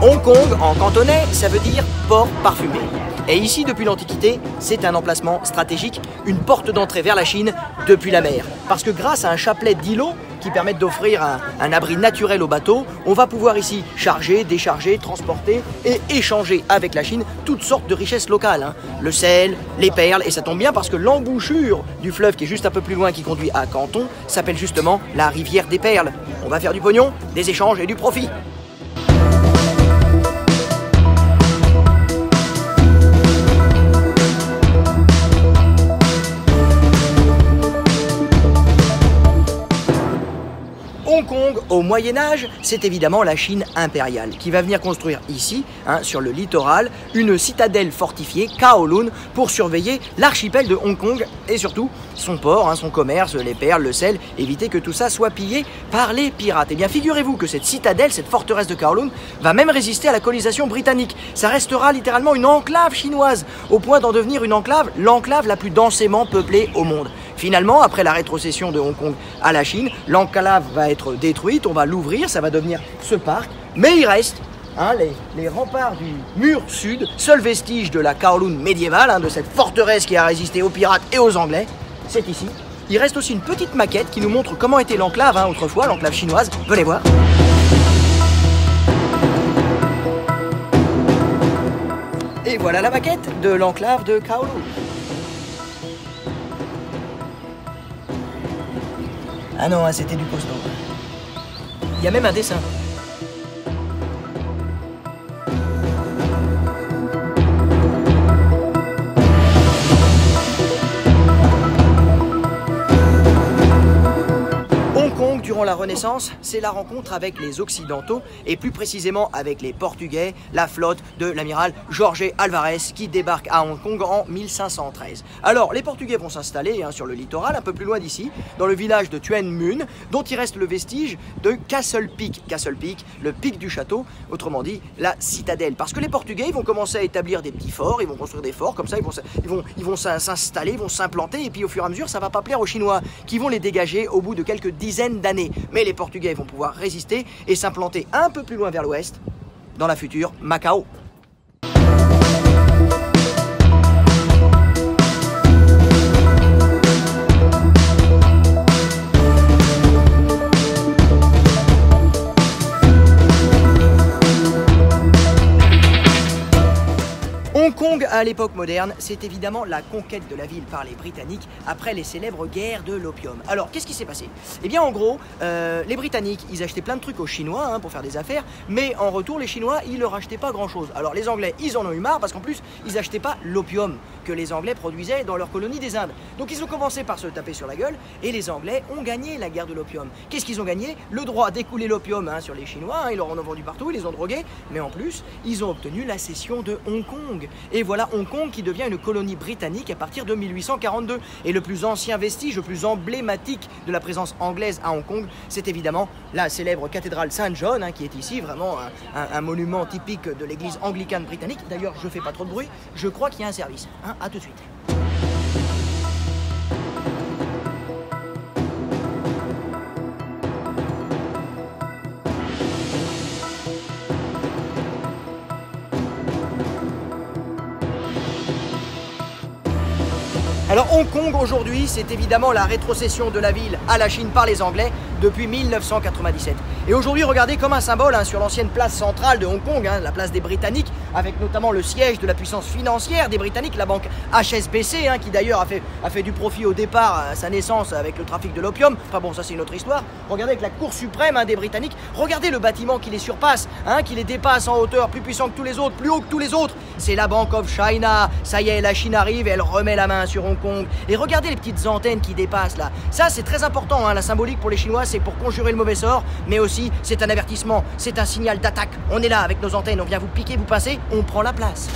Hong Kong, en cantonais, ça veut dire port parfumé. Et ici, depuis l'Antiquité, c'est un emplacement stratégique, une porte d'entrée vers la Chine depuis la mer. Parce que grâce à un chapelet d'îlots qui permettent d'offrir un abri naturel aux bateaux, on va pouvoir ici charger, décharger, transporter et échanger avec la Chine toutes sortes de richesses locales. Hein. Le sel, les perles, et ça tombe bien parce que l'embouchure du fleuve qui est juste un peu plus loin, qui conduit à Canton, s'appelle justement la rivière des perles. On va faire du pognon, des échanges et du profit. Hong Kong, au Moyen-Âge, c'est évidemment la Chine impériale qui va venir construire ici, sur le littoral, une citadelle fortifiée, Kowloon, pour surveiller l'archipel de Hong Kong et surtout son port, son commerce, les perles, le sel, éviter que tout ça soit pillé par les pirates. Eh bien, figurez-vous que cette citadelle, cette forteresse de Kowloon, va même résister à la colonisation britannique. Ça restera littéralement une enclave chinoise, au point d'en devenir une enclave, l'enclave la plus densément peuplée au monde. Finalement, après la rétrocession de Hong Kong à la Chine, l'enclave va être détruite, on va l'ouvrir, ça va devenir ce parc, mais il reste les remparts du mur sud, seul vestige de la Kowloon médiévale, de cette forteresse qui a résisté aux pirates et aux Anglais, c'est ici. Il reste aussi une petite maquette qui nous montre comment était l'enclave autrefois, l'enclave chinoise, venez voir. Et voilà la maquette de l'enclave de Kowloon. Ah non, c'était du costaud. Il y a même un dessin. Durant la Renaissance, c'est la rencontre avec les Occidentaux et plus précisément avec les Portugais, la flotte de l'amiral Jorge Alvarez qui débarque à Hong Kong en 1513. Alors, les Portugais vont s'installer sur le littoral, un peu plus loin d'ici, dans le village de Tuen Mun, dont il reste le vestige de Castle Peak. Castle Peak, le pic du château, autrement dit, la citadelle. Parce que les Portugais, ils vont commencer à établir des petits forts, ils vont construire des forts, comme ça, ils vont s'installer, ils vont s'implanter, et puis au fur et à mesure, ça va pas plaire aux Chinois, qui vont les dégager au bout de quelques dizaines d'années. Mais les Portugais vont pouvoir résister et s'implanter un peu plus loin vers l'ouest, dans la future Macao. Hong Kong, à l'époque moderne, c'est évidemment la conquête de la ville par les Britanniques après les célèbres guerres de l'opium. Alors, qu'est-ce qui s'est passé? Eh bien, en gros, les Britanniques, ils achetaient plein de trucs aux Chinois pour faire des affaires, mais en retour, les Chinois, ils leur achetaient pas grand-chose. Alors, les Anglais, ils en ont eu marre parce qu'en plus, ils achetaient pas l'opium que les Anglais produisaient dans leur colonie des Indes. Donc, ils ont commencé par se taper sur la gueule et les Anglais ont gagné la guerre de l'opium. Qu'est-ce qu'ils ont gagné? Le droit d'écouler l'opium sur les Chinois, ils leur en ont vendu partout, ils les ont drogués, mais en plus, ils ont obtenu la cession de Hong Kong. Et voilà Hong Kong qui devient une colonie britannique à partir de 1842. Et le plus ancien vestige, le plus emblématique de la présence anglaise à Hong Kong, c'est évidemment la célèbre cathédrale Saint John, qui est ici, vraiment un monument typique de l'église anglicane britannique. D'ailleurs, je fais pas trop de bruit, je crois qu'il y a un service. À tout de suite. Alors Hong Kong aujourd'hui, c'est évidemment la rétrocession de la ville à la Chine par les Anglais depuis 1997. Et aujourd'hui, regardez comme un symbole sur l'ancienne place centrale de Hong Kong, la place des Britanniques, avec notamment le siège de la puissance financière des Britanniques, la banque HSBC, qui d'ailleurs a fait du profit au départ à sa naissance avec le trafic de l'opium. Enfin bon, ça c'est une autre histoire. Regardez avec la Cour suprême des Britanniques, regardez le bâtiment qui les surpasse, qui les dépasse en hauteur, plus puissant que tous les autres, plus haut que tous les autres. C'est la Bank of China. Ça y est, la Chine arrive et elle remet la main sur Hong Kong. Et regardez les petites antennes qui dépassent là. Ça c'est très important, la symbolique pour les Chinois, c'est pour conjurer le mauvais sort, mais aussi c'est un avertissement, c'est un signal d'attaque. On est là avec nos antennes, on vient vous piquer, vous pincer, on prend la place.